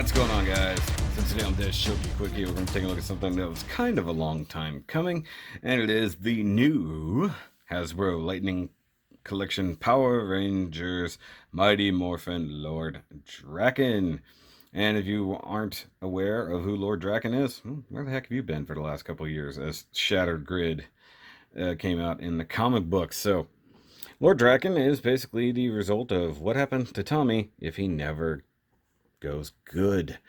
What's going on, guys? So today on this Shoky Quickie, we're going to take a look at something that was kind of a long time coming, and it is the new Hasbro Lightning Collection Power Rangers Mighty Morphin Lord Drakkon. And if you aren't aware of who Lord Drakkon is, where the heck have you been for the last couple of years as Shattered Grid came out in the comic books? So, Lord Drakkon is basically the result of what happened to Tommy if he never goes good.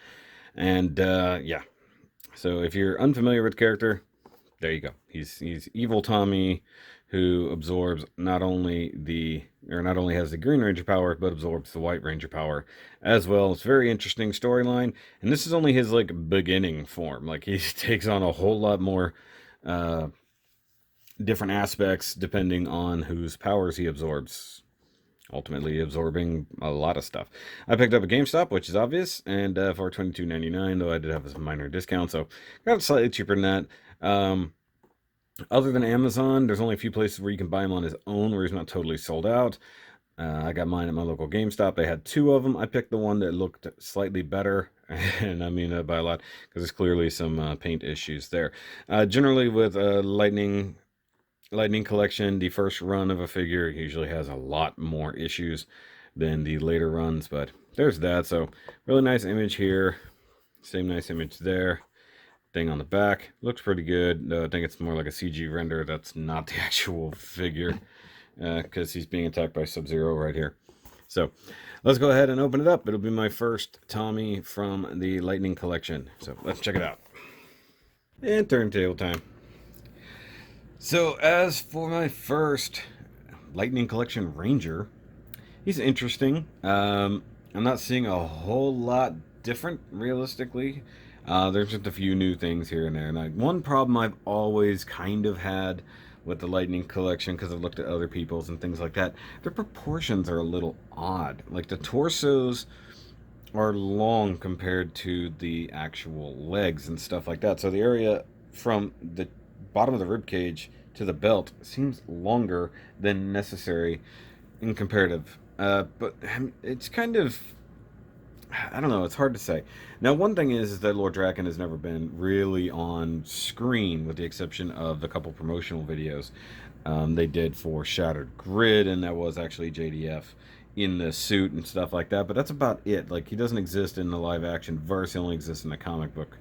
And yeah, so if you're unfamiliar with the character, there you go. He's evil Tommy, who absorbs not only has the Green Ranger power, but absorbs the White Ranger power as well. It's a very interesting storyline, and this is only his beginning form. Like, he takes on a whole lot more different aspects depending on whose powers he absorbs, ultimately absorbing a lot of stuff. I picked up a GameStop, which is obvious, and for $22.99, though I did have a minor discount, so got it slightly cheaper than that. Other than Amazon, there's only a few places where you can buy him on his own, where he's not totally sold out. I got mine at my local GameStop. They had two of them. I picked the one that looked slightly better, and I mean by a lot, because there's clearly some paint issues there. Generally, with Lightning Collection, the first run of a figure usually has a lot more issues than the later runs, but there's that. So really nice image here, same nice image there. Thing on the back looks pretty good. I think it's more like a CG render. That's not the actual figure, because he's being attacked by Sub-Zero right here. So let's go ahead and open it up. It'll be my first Tommy from the Lightning Collection, so let's check it out. And Turntable Time. So as for my first Lightning Collection Ranger, he's interesting. I'm not seeing a whole lot different, realistically. There's just a few new things here and there. And one problem I've always kind of had with the Lightning Collection, because I've looked at other people's and things like that, their proportions are a little odd. Like, the torsos are long compared to the actual legs and stuff like that. So the area from the bottom of the rib cage to the belt seems longer than necessary in comparative. But it's kind of, I don't know, it's hard to say. Now, one thing is that Lord Drakkon has never been really on screen, with the exception of a couple promotional videos they did for Shattered Grid, and that was actually JDF in the suit and stuff like that. But that's about it. Like, he doesn't exist in the live action verse, he only exists in the comic book.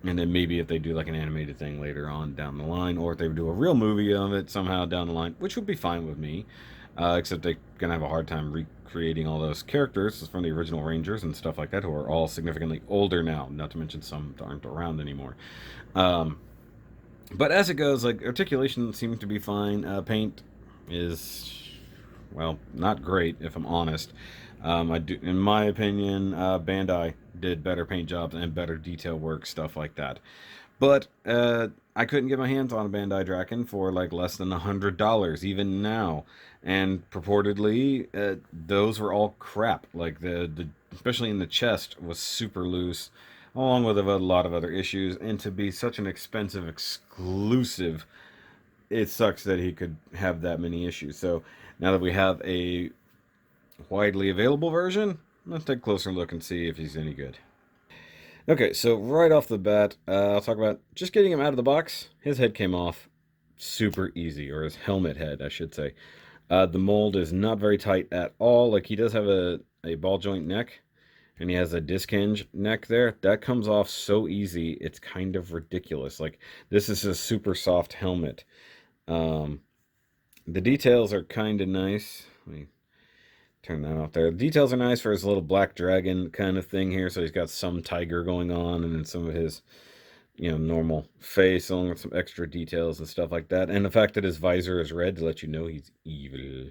And then maybe if they do like an animated thing later on down the line, or if they do a real movie of it somehow down the line, which would be fine with me, except they're gonna have a hard time recreating all those characters from the original Rangers and stuff like that, who are all significantly older now, not to mention some that aren't around anymore. But as it goes, like, articulation seems to be fine. Paint is, well, not great, if I'm honest. I do, in my opinion, Bandai did better paint jobs and better detail work, stuff like that. But I couldn't get my hands on a Bandai Drakkon for like less than $100 even now, and purportedly those were all crap. Like, the especially in the chest was super loose, along with a lot of other issues. And to be such an expensive exclusive, it sucks that he could have that many issues. So now that we have a widely available version, let's take a closer look and see if he's any good. Okay, so right off the bat, I'll talk about just getting him out of the box. His head came off super easy, or his helmet head, I should say. The mold is not very tight at all. Like, he does have a ball joint neck, and he has a disc hinge neck there. That comes off so easy, it's kind of ridiculous. Like, this is a super soft helmet. The details are kind of nice. Let me turn that off there. The details are nice for his little black dragon kind of thing here. So he's got some tiger going on, and then some of his, normal face, along with some extra details and stuff like that. And the fact that his visor is red to let you know he's evil.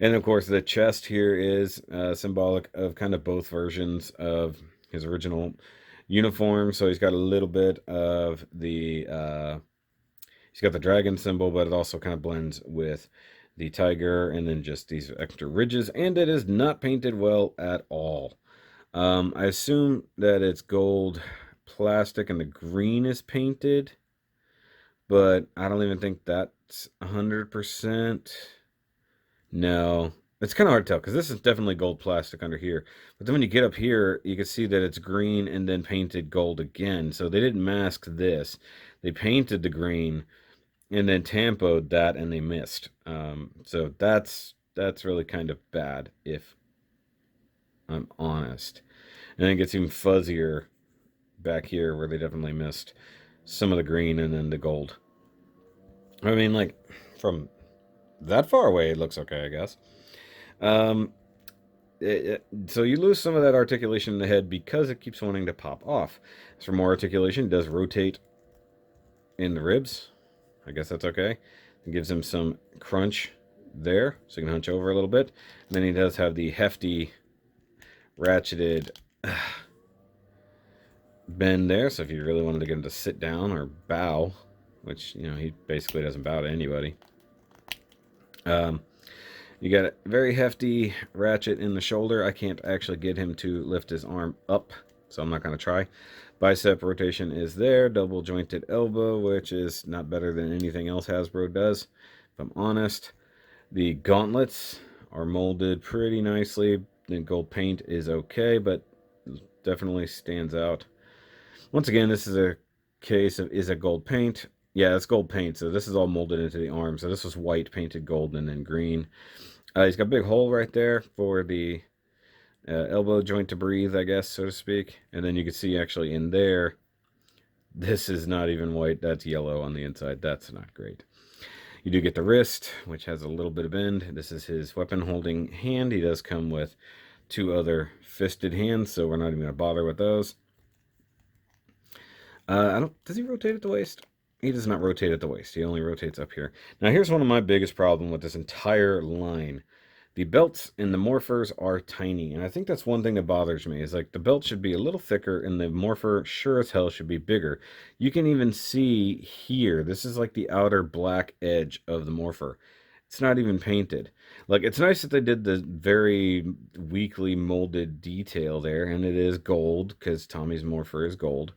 And of course, the chest here is symbolic of kind of both versions of his original uniform. So he's got a little bit of the he's got the dragon symbol, but it also kind of blends with the tiger, and then just these extra ridges, and it is not painted well at all. I assume that it's gold plastic and the green is painted, but I don't even think that's 100%. No, It's kind of hard to tell because this is definitely gold plastic under here. But then when you get up here, you can see that it's green and then painted gold again. So they didn't mask this. They painted the green and then tampoed that, and they missed. So that's really kind of bad, if I'm honest. And then it gets even fuzzier back here where they definitely missed some of the green and then the gold. I mean, like, from that far away, it looks okay, I guess. So you lose some of that articulation in the head because it keeps wanting to pop off. As for more articulation, it does rotate in the ribs. I guess that's okay. It gives him some crunch there, so you can hunch over a little bit. And then he does have the hefty, ratcheted bend there, so if you really wanted to get him to sit down or bow, which, you know, he basically doesn't bow to anybody. You got a very hefty ratchet in the shoulder. I can't actually get him to lift his arm up, so I'm not going to try. Bicep rotation is there. Double jointed elbow, which is not better than anything else Hasbro does, if I'm honest. The gauntlets are molded pretty nicely. The gold paint is okay, but definitely stands out. Once again, this is a case of, is it gold paint? Yeah, it's gold paint, so this is all molded into the arm. So this was white painted gold and then green. He's got a big hole right there for the elbow joint to breathe, I guess, so to speak. And then you can see actually in there, this is not even white. That's yellow on the inside. That's not great. You do get the wrist, which has a little bit of bend. This is his weapon holding hand. He does come with 2 other fisted hands, so we're not even going to bother with those. Does he rotate at the waist? He does not rotate at the waist. He only rotates up here. Now, here's one of my biggest problems with this entire line. The belts in the morphers are tiny, and I think that's one thing that bothers me, is like the belt should be a little thicker, and the morpher sure as hell should be bigger. You can even see here, this is like the outer black edge of the morpher. It's not even painted. Like, it's nice that they did the very weakly molded detail there, and it is gold, because Tommy's morpher is gold.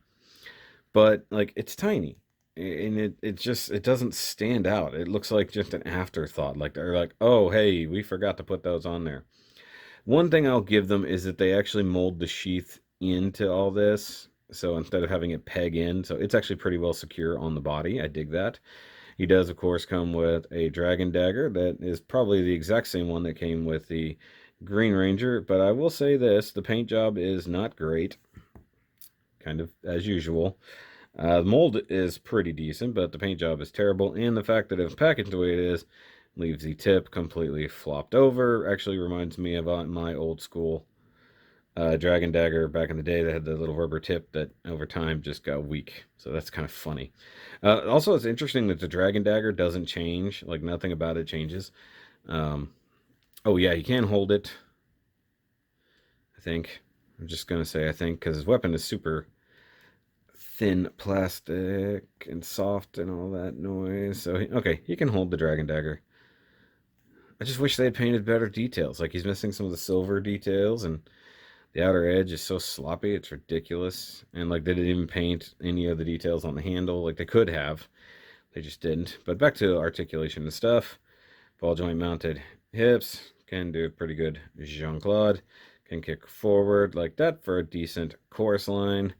But, like, it's tiny. And it doesn't stand out. It looks like just an afterthought. Like, they're like, oh, hey, we forgot to put those on there. One thing I'll give them is that they actually mold the sheath into all this. So instead of having it peg in, so it's actually pretty well secure on the body. I dig that. He does, of course, come with a dragon dagger that is probably the exact same one that came with the Green Ranger. But I will say this, the paint job is not great. Kind of as usual. The mold is pretty decent, but the paint job is terrible, and the fact that it's packaged the way it is leaves the tip completely flopped over. Actually reminds me of my old school Dragon Dagger back in the day that had the little rubber tip that over time just got weak. So that's kind of funny. Also, it's interesting that the Dragon Dagger doesn't change. Like, nothing about it changes. Oh, yeah, he can hold it, I think. I'm just going to say I think, because his weapon is super thin plastic and soft and all that noise. So, okay, he can hold the Dragon Dagger. I just wish they had painted better details. Like, he's missing some of the silver details, and the outer edge is so sloppy, it's ridiculous. And, like, they didn't even paint any of the details on the handle. Like, they could have. They just didn't. But back to articulation and stuff. Ball joint mounted hips. Can do a pretty good Jean-Claude. Can kick forward like that for a decent chorus line.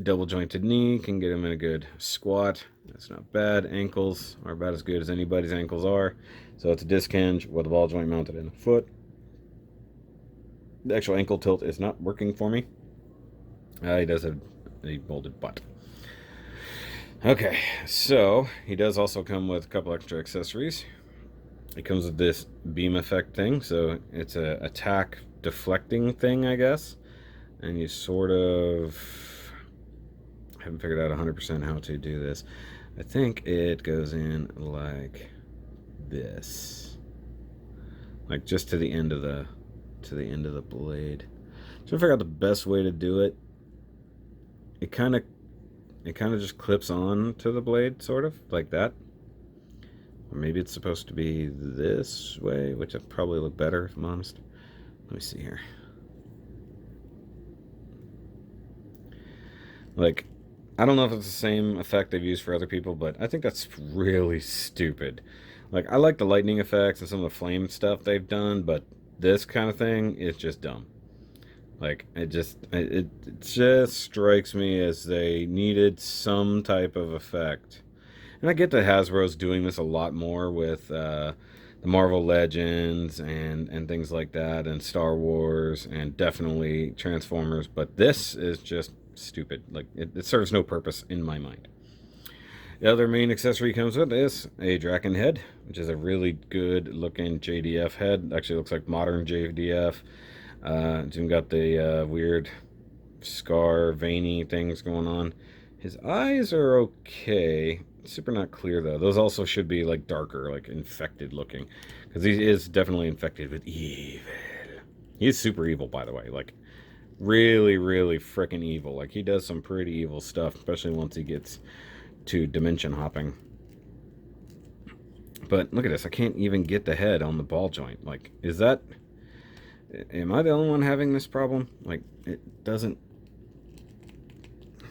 Double jointed knee, can get him in a good squat. That's not bad. Ankles are about as good as anybody's ankles are. So it's a disc hinge with a ball joint mounted in the foot. The actual ankle tilt is not working for me. He does have a molded butt. Okay, so he does also come with a couple extra accessories. It comes with this beam effect thing, so it's a attack deflecting thing, I guess. And you sort of... I haven't figured out 100% how to do this. I think it goes in like this, like just to the end of the blade. So I figured out the best way to do it. It kind of just clips on to the blade, sort of like that. Or maybe it's supposed to be this way, which would probably look better if I'm honest. Let me see here. Like, I don't know if it's the same effect they've used for other people, but I think that's really stupid. Like, I like the lightning effects and some of the flame stuff they've done, but this kind of thing is just dumb. Like, it just strikes me as they needed some type of effect. And I get that Hasbro's doing this a lot more with the Marvel Legends and things like that, and Star Wars, and definitely Transformers. But this is just stupid. Like, it serves no purpose in my mind. The other main accessory comes with is a Drakkon head, which is a really good looking JDF head. Actually looks like modern JDF. It's even got the weird scar, veiny things going on. His eyes are okay. Super not clear though. Those also should be like darker, like infected looking, because he is definitely infected with evil. He's super evil, by the way. Like, really, really freaking evil. Like, he does some pretty evil stuff, especially once he gets to dimension hopping. But look at this. I can't even get the head on the ball joint. Like, is that... Am I the only one having this problem? Like, it doesn't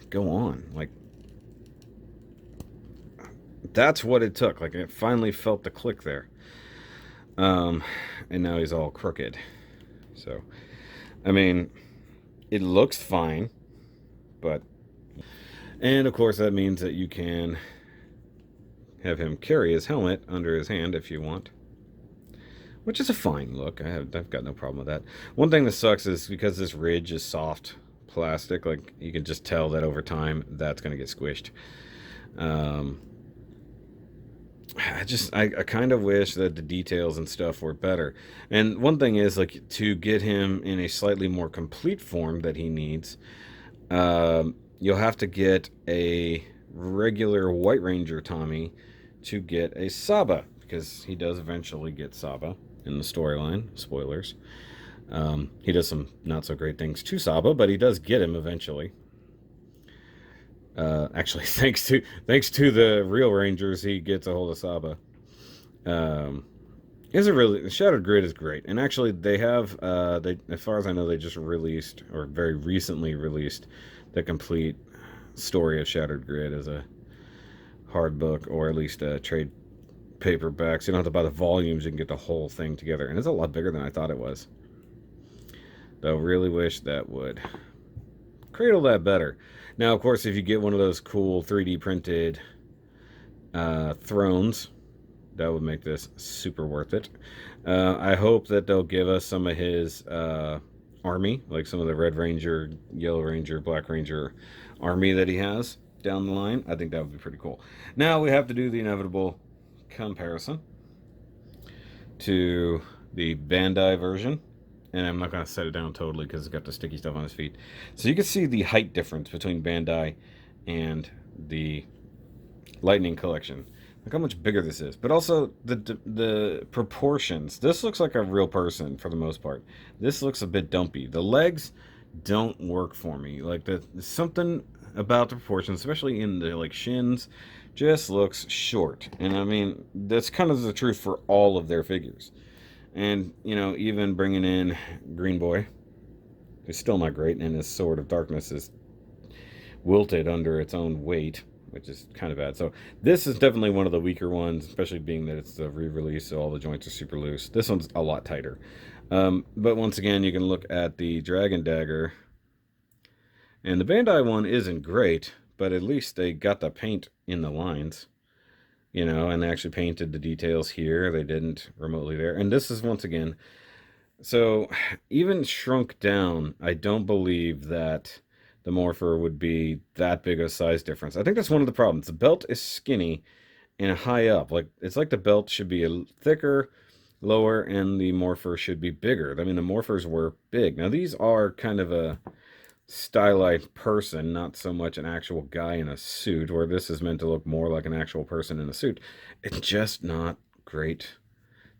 go on. Like, that's what it took. Like, it finally felt the click there. And now he's all crooked. So, I mean, it looks fine, but... And, of course, that means that you can have him carry his helmet under his hand if you want, which is a fine look. I've got no problem with that. One thing that sucks is because this ridge is soft plastic, like, you can just tell that over time that's going to get squished. I kind of wish that the details and stuff were better. And one thing is, like, to get him in a slightly more complete form that he needs, you'll have to get a regular White Ranger Tommy to get a Saba, because he does eventually get Saba in the storyline. Spoilers. He does some not so great things to Saba, but he does get him eventually. Actually, thanks to the real Rangers, he gets a hold of Saba. Is a really Shattered Grid is great, and actually they have as far as I know, they just released, or very recently released, the complete story of Shattered Grid as a hard book, or at least a trade paperback. So you don't have to buy the volumes; you can get the whole thing together, and it's a lot bigger than I thought it was. Though, really wish that would cradle that better. Now, of course, if you get one of those cool 3D printed thrones, that would make this super worth it. I hope that they'll give us some of his army, like some of the Red Ranger, Yellow Ranger, Black Ranger army that he has down the line. I think that would be pretty cool. Now we have to do the inevitable comparison to the Bandai version. And I'm not going to set it down totally because it's got the sticky stuff on his feet. So you can see the height difference between Bandai and the Lightning Collection. Look how much bigger this is. But also the proportions. This looks like a real person for the most part. This looks a bit dumpy. The legs don't work for me. Like, something about the proportions, especially in the like shins, just looks short. And I mean, that's kind of the truth for all of their figures. And, you know, even bringing in Green Boy, who's still not great, and his Sword of Darkness is wilted under its own weight, which is kind of bad. So this is definitely one of the weaker ones, especially being that it's the re-release, so all the joints are super loose. This one's a lot tighter. But once again, you can look at the Dragon Dagger, and the Bandai one isn't great, but at least they got the paint in the lines. You know, and they actually painted the details here. They didn't remotely there. And this is, once again, so even shrunk down, I don't believe that the Morpher would be that big a size difference. I think that's one of the problems. The belt is skinny and high up. Like, it's like the belt should be a thicker, lower, and the Morpher should be bigger. I mean, the Morphers were big. Now, these are kind of a stylized person, not so much an actual guy in a suit, where this is meant to look more like an actual person in a suit. It's just not great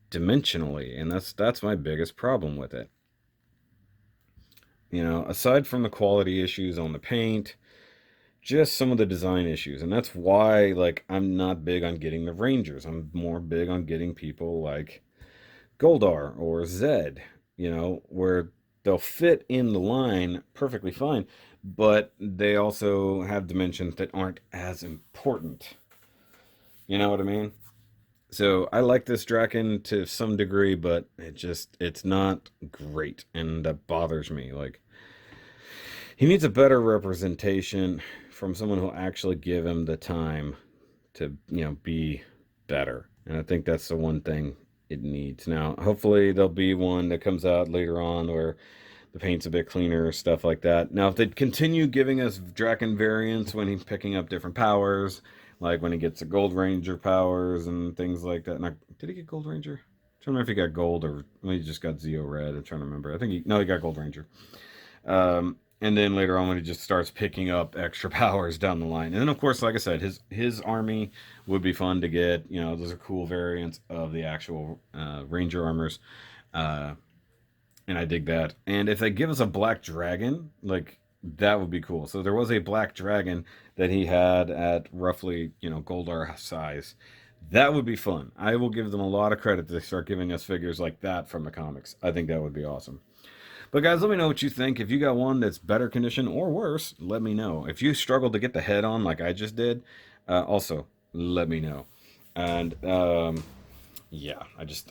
dimensionally, and that's my biggest problem with it. You know, aside from the quality issues on the paint, just some of the design issues. And that's why, like, I'm not big on getting the Rangers. I'm more big on getting people like Goldar or Zed, you know, where they'll fit in the line perfectly fine, but they also have dimensions that aren't as important. You know what I mean? So I like this Drakkon to some degree, but it's not great, and that bothers me. Like, he needs a better representation from someone who'll actually give him the time to, be better. And I think that's the one thing it needs. Now, hopefully there'll be one that comes out later on where the paint's a bit cleaner, stuff like that. Now, if they continue giving us Drakkon variants when he's picking up different powers, like when he gets the Gold Ranger powers and things like that. Now, did he get Gold Ranger? I'm trying to remember if he got Gold or he just got Zeo Red. I'm trying to remember. I think he got Gold Ranger. And then later on when he just starts picking up extra powers down the line. And then, of course, like I said, his army would be fun to get. Those are cool variants of the actual Ranger armors. And I dig that. And if they give us a black dragon, like, that would be cool. So there was a black dragon that he had at roughly, Goldar size. That would be fun. I will give them a lot of credit to start giving us figures like that from the comics. I think that would be awesome. But guys, let me know what you think. If you got one that's better condition or worse, let me know. If you struggled to get the head on like I just did, also let me know. And yeah,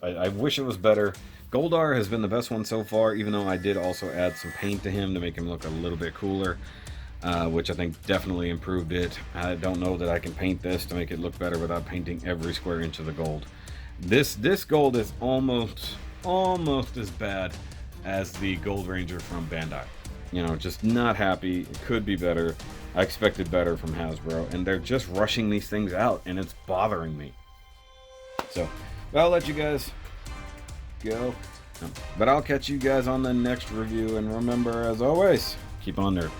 I wish it was better. Goldar has been the best one so far, even though I did also add some paint to him to make him look a little bit cooler, which I think definitely improved it. I don't know that I can paint this to make it look better without painting every square inch of the gold. This gold is almost as bad as the Gold Ranger from Bandai. Just not happy. It could be better. I expected better from Hasbro, and they're just rushing these things out, and it's bothering me. So, I'll let you guys go. But I'll catch you guys on the next review, and remember, as always, keep on nerd.